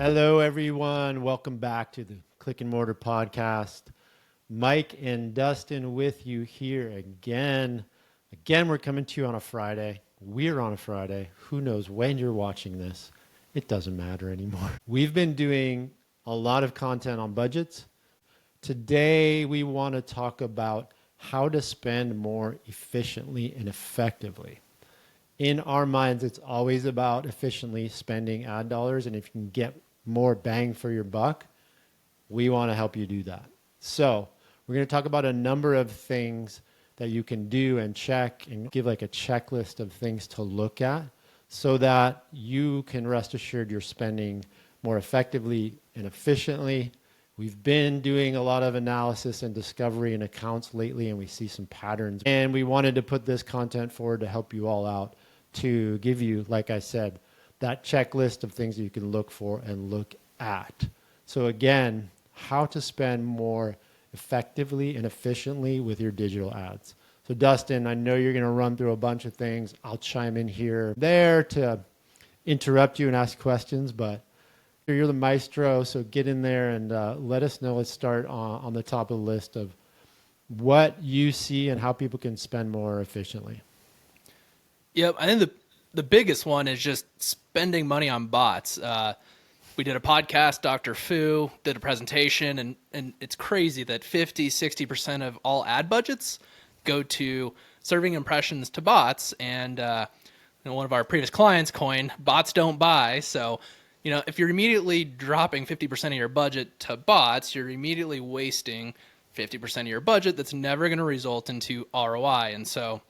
Hello, everyone. Welcome back to the Click and Mortar podcast. Mike and Dustin with you here again. Again, we're coming to you on a Friday. We're on a Friday. Who knows when you're watching this? It doesn't matter anymore. We've been doing a lot of content on budgets. Today, we want to talk about how to spend more efficiently and effectively. In our minds, it's always about efficiently spending ad dollars. And if you can get more bang for your buck, we want to help you do that. So we're going to talk about a number of things that you can do and check and give like a checklist of things to look at so that you can rest assured you're spending more effectively and efficiently. We've been doing a lot of analysis and discovery in accounts lately, and we see some patterns. And we wanted to put this content forward to help you all out, to give you, like I said, that checklist of things that you can look for and look at. So again, how to spend more effectively and efficiently with your digital ads. So Dustin, I know you're going to run through a bunch of things. I'll chime in here, there to interrupt you and ask questions, but you're the maestro, so get in there and let us know. Let's start on the top of the list of what you see and how people can spend more efficiently. Yep, I think the biggest one is just spending money on bots. We did a podcast, Dr. Fu did a presentation, and it's crazy that 50-60% of all ad budgets go to serving impressions to bots. And one of our previous clients coined, bots don't buy. So, if you're immediately dropping 50% of your budget to bots, you're immediately wasting 50% of your budget that's never going to result into ROI. And so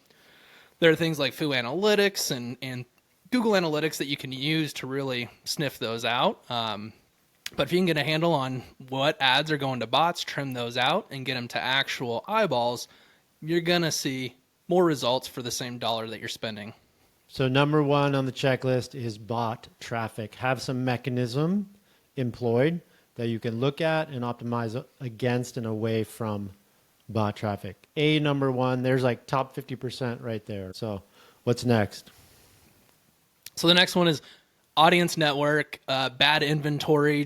there are things like Fu Analytics and Google Analytics that you can use to really sniff those out. But if you can get a handle on what ads are going to bots, trim those out, and get them to actual eyeballs, you're going to see more results for the same dollar that you're spending. So number one on the checklist is bot traffic. Have some mechanism employed that you can look at and optimize against and away from bot traffic. Number one, there's like top 50% right there. So what's next? So the next one is audience network, bad inventory.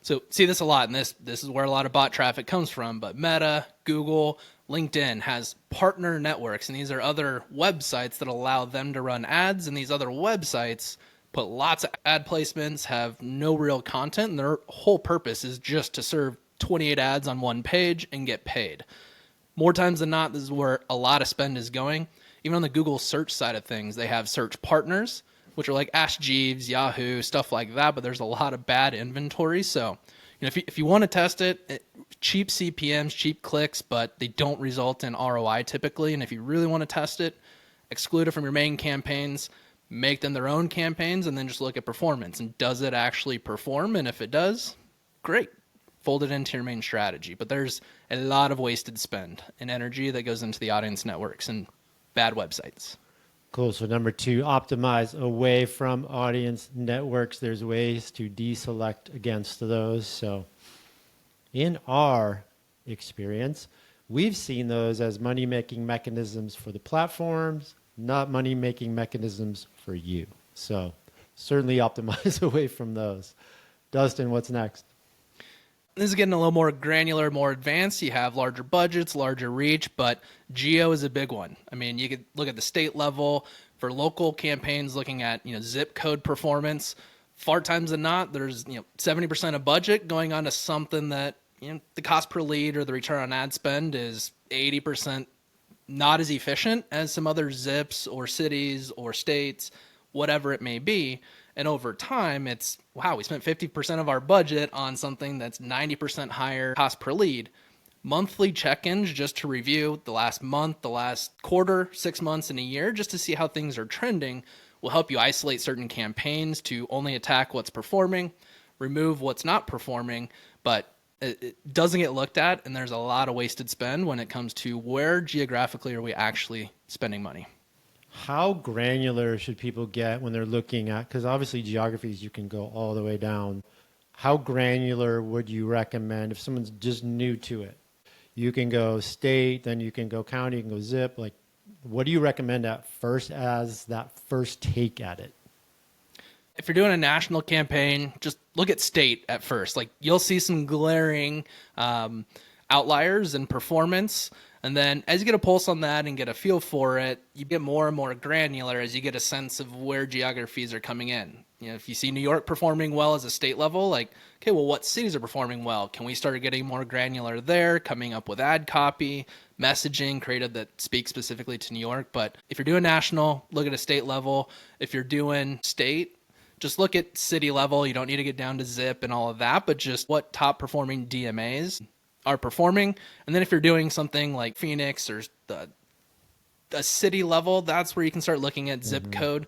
So see this a lot, and this is where a lot of bot traffic comes from. But Meta, Google, LinkedIn has partner networks, and these are other websites that allow them to run ads, and these other websites put lots of ad placements, have no real content, and their whole purpose is just to serve 28 ads on one page and get paid. More times than not, this is where a lot of spend is going. Even on the Google search side of things, they have search partners, which are like Ask Jeeves, Yahoo, stuff like that, but there's a lot of bad inventory. So, if you want to test it, cheap CPMs, cheap clicks, but they don't result in ROI typically. And if you really want to test it, exclude it from your main campaigns, make them their own campaigns, and then just look at performance. And does it actually perform? And if it does, great. Fold it into your main strategy. But there's a lot of wasted spend and energy that goes into the audience networks and bad websites. Cool. So number two, optimize away from audience networks. There's ways to deselect against those. So in our experience, we've seen those as money-making mechanisms for the platforms, not money-making mechanisms for you. So certainly optimize away from those. Dustin, what's next? This is getting a little more granular, more advanced. You have larger budgets, larger reach, but geo is a big one. I mean, you could look at the state level for local campaigns, looking at zip code performance. Far times than not, there's 70% of budget going on to something that the cost per lead or the return on ad spend is 80% not as efficient as some other zips or cities or states, whatever it may be. And over time, it's, wow, we spent 50% of our budget on something that's 90% higher cost per lead. Monthly check-ins just to review the last month, the last quarter, 6 months, and a year, just to see how things are trending, will help you isolate certain campaigns to only attack what's performing, remove what's not performing, but it doesn't get looked at, and there's a lot of wasted spend when it comes to where geographically are we actually spending money. How granular should people get when they're looking at, because obviously geographies, you can go all the way down. How granular would you recommend if someone's just new to it? You can go state, then you can go county, you can go zip. Like, what do you recommend at first as that first take at it? If you're doing a national campaign, just look at state at first. Like you'll see some glaring outliers in performance. And then as you get a pulse on that and get a feel for it, you get more and more granular as you get a sense of where geographies are coming in. You know, if you see New York performing well as a state level, like, okay, well, what cities are performing well? Can we start getting more granular there, coming up with ad copy, messaging creative that speaks specifically to New York? But if you're doing national, look at a state level. If you're doing state, just look at city level. You don't need to get down to zip and all of that, but just what top performing DMAs are performing. And then if you're doing something like Phoenix or a city level, that's where you can start looking at zip code.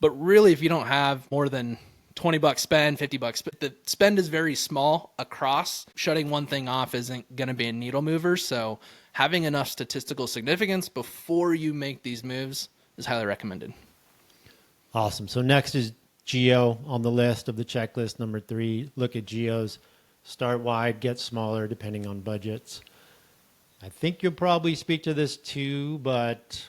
But really, if you don't have more than $20 spend, $50, the spend is very small across. Shutting one thing off isn't going to be a needle mover. So having enough statistical significance before you make these moves is highly recommended. Awesome. So next is geo on the list of the checklist. Number 3, look at geos. Start wide, get smaller depending on budgets. I think you'll probably speak to this too, but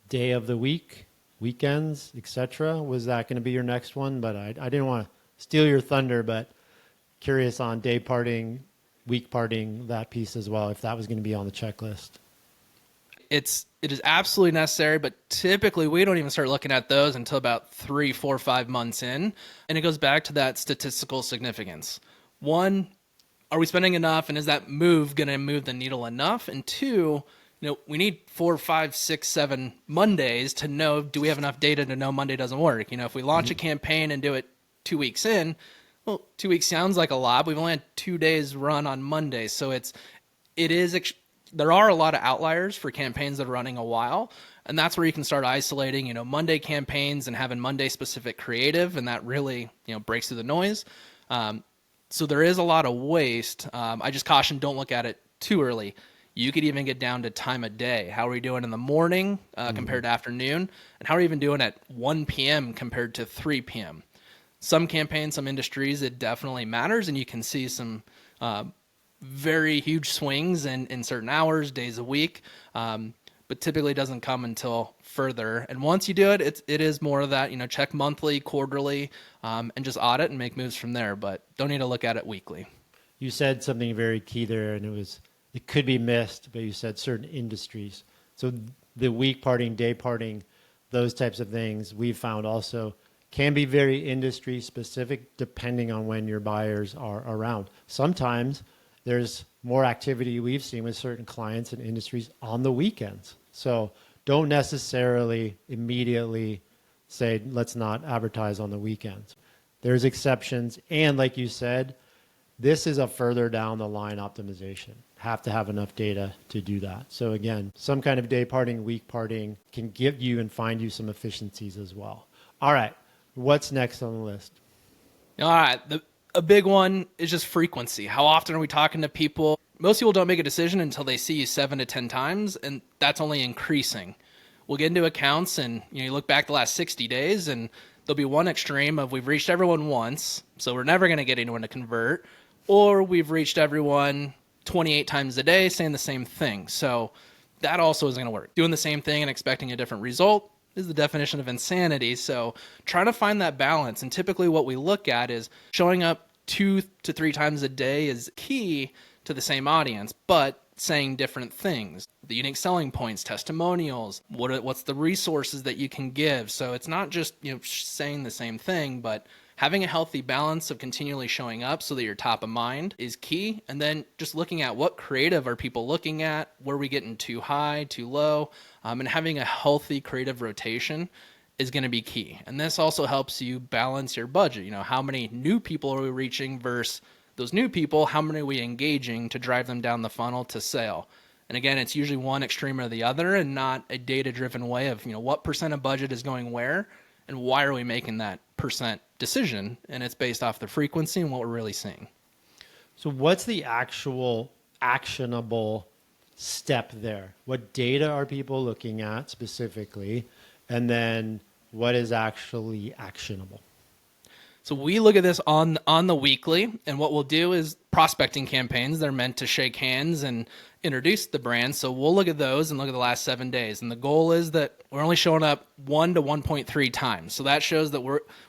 day of the week, weekends, etc. Was that going to be your next one? But I didn't want to steal your thunder, but curious on day parting, week parting, that piece as well, if that was going to be on the checklist. It is absolutely necessary, but typically we don't even start looking at those until about 3, 4, 5 months in. And it goes back to that statistical significance. 1, are we spending enough, and is that move going to move the needle enough? And 2, we need 4, 5, 6, 7 Mondays to know, do we have enough data to know Monday doesn't work? If we launch a campaign and do it 2 weeks in, well, 2 weeks sounds like a lot. We've only had 2 days run on Monday. So there are a lot of outliers for campaigns that are running a while. And that's where you can start isolating, Monday campaigns and having Monday specific creative. And that really, breaks through the noise. So there is a lot of waste. I just caution, don't look at it too early. You could even get down to time of day. How are we doing in the morning compared to afternoon? And how are we even doing at 1 p.m. compared to 3 p.m.? Some campaigns, some industries, it definitely matters. And you can see some very huge swings in certain hours, days a week. But typically doesn't come until further. And once you do it, it is more of that, check monthly, quarterly, and just audit and make moves from there. But don't need to look at it weekly. You said something very key there, and it could be missed, but you said certain industries. So the week parting, day parting, those types of things we've found also can be very industry specific depending on when your buyers are around. Sometimes there's more activity we've seen with certain clients and industries on the weekends. So don't necessarily immediately say, let's not advertise on the weekends. There's exceptions. And like you said, this is a further down the line optimization. Have to have enough data to do that. So again, some kind of day parting, week parting can give you and find you some efficiencies as well. All right. What's next on the list? All right. A big one is just frequency. How often are we talking to people? Most people don't make a decision until they see you 7 to 10 times, and that's only increasing. We'll get into accounts, and you look back the last 60 days, and there'll be one extreme of we've reached everyone once, so we're never going to get anyone to convert, or we've reached everyone 28 times a day saying the same thing. So that also isn't going to work. Doing the same thing and expecting a different result is the definition of insanity. So trying to find that balance. And typically what we look at is showing up 2 to 3 times a day is key to the same audience, but saying different things. The unique selling points, testimonials, what's the resources that you can give. So it's not just saying the same thing, but having a healthy balance of continually showing up so that you're top of mind is key. And then just looking at what creative are people looking at, where are we getting too high, too low, and having a healthy creative rotation is going to be key. And this also helps you balance your budget. How many new people are we reaching versus those new people, how many are we engaging to drive them down the funnel to sale? And again, it's usually one extreme or the other and not a data-driven way of, what percent of budget is going where and why are we making that percent decision? And it's based off the frequency and what we're really seeing. So what's the actual actionable step there? What data are people looking at specifically? And then what is actually actionable? So we look at this on the weekly, and what we'll do is prospecting campaigns. They're meant to shake hands and introduced the brand. So we'll look at those and look at the last 7 days. And the goal is that we're only showing up 1 to 1.3 times. So that shows that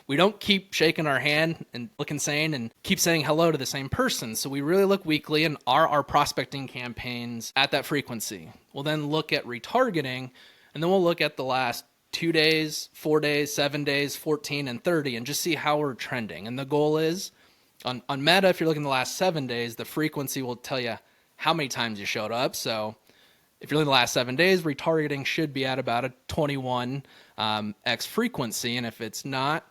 we don't keep shaking our hand and look insane and keep saying hello to the same person. So we really look weekly, and are our prospecting campaigns at that frequency? We'll then look at retargeting, and then we'll look at the last 2 days, 4 days, 7 days, 14, and 30, and just see how we're trending. And the goal is on Meta, if you're looking the last 7 days, the frequency will tell you how many times you showed up. So if you're in the last 7 days, retargeting should be at about a 21 x frequency. And if it's not,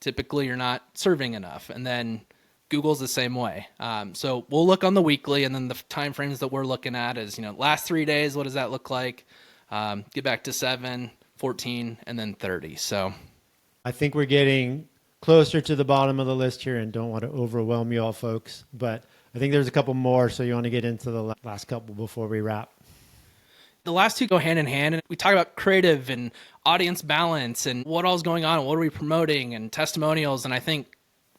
typically you're not serving enough. And then Google's the same way. So we'll look on the weekly, and then the time frames that we're looking at is, last 3 days, what does that look like? Get back to 7, 14, and then 30. So I think we're getting closer to the bottom of the list here, and don't want to overwhelm you all, folks, but I think there's a couple more, so you want to get into the last couple before we wrap. The last two go hand in hand, and we talk about creative and audience balance and what all's going on and what are we promoting and testimonials. And I think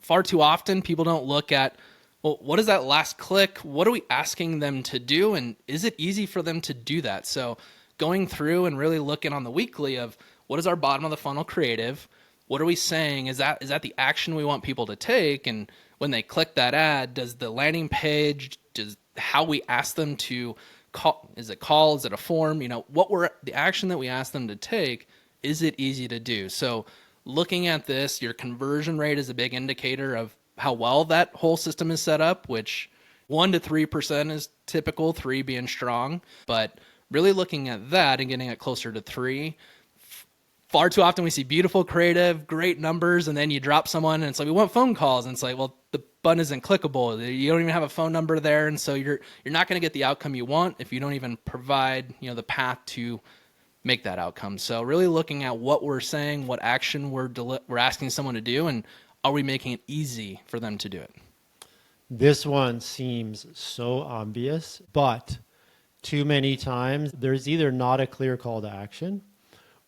far too often people don't look at, well, what is that last click? What are we asking them to do? And is it easy for them to do that? So going through and really looking on the weekly of what is our bottom of the funnel creative? What are we saying? Is that the action we want people to take? And when they click that ad, does the landing page, does how we ask them to call, is it call, is it a form? The action that we ask them to take, is it easy to do? So looking at this, your conversion rate is a big indicator of how well that whole system is set up, which 1 to 3% is typical, 3 being strong. But really looking at that and getting it closer to 3. Far too often we see beautiful creative, great numbers, and then you drop someone and it's like, we want phone calls. And it's like, well, the button isn't clickable. You don't even have a phone number there. And so you're not going to get the outcome you want if you don't even provide, the path to make that outcome. So really looking at what we're saying, what action we're asking someone to do, and are we making it easy for them to do it? This one seems so obvious, but too many times there's either not a clear call to action,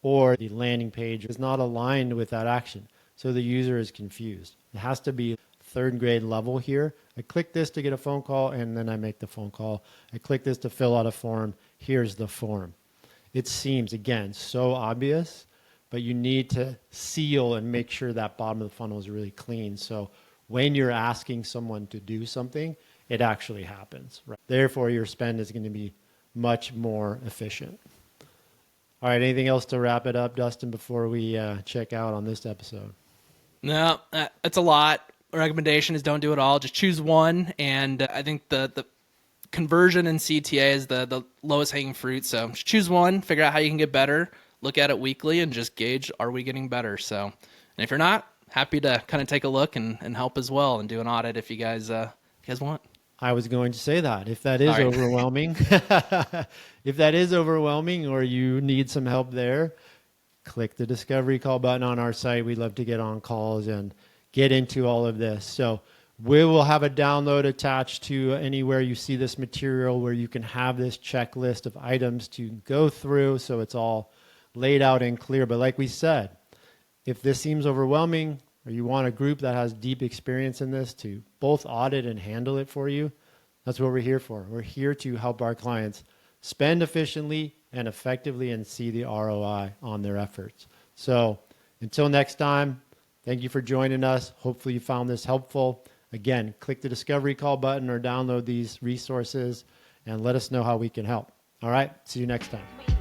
or the landing page is not aligned with that action. So the user is confused. It has to be third grade level here. I click this to get a phone call, and then I make the phone call. I click this to fill out a form. Here's the form. It seems, again, so obvious, but you need to seal and make sure that bottom of the funnel is really clean. So when you're asking someone to do something, it actually happens. Right? Therefore, your spend is going to be much more efficient. All right, anything else to wrap it up, Dustin, before we check out on this episode? No, it's a lot. Recommendation is don't do it all. Just choose one. And I think the conversion in CTA is the lowest hanging fruit. So just choose one, figure out how you can get better, look at it weekly, and just gauge, are we getting better? So, and if you're not, happy to kind of take a look and help as well and do an audit if you guys want. I was going to say that. If that is overwhelming, if that is overwhelming or you need some help there, click the discovery call button on our site. We'd love to get on calls and get into all of this. So we will have a download attached to anywhere you see this material where you can have this checklist of items to go through, so it's all laid out and clear. But like we said, if this seems overwhelming, or you want a group that has deep experience in this to both audit and handle it for you, that's what we're here for. We're here to help our clients spend efficiently and effectively and see the ROI on their efforts. So until next time, thank you for joining us. Hopefully you found this helpful. Again, click the discovery call button or download these resources and let us know how we can help. All right, see you next time.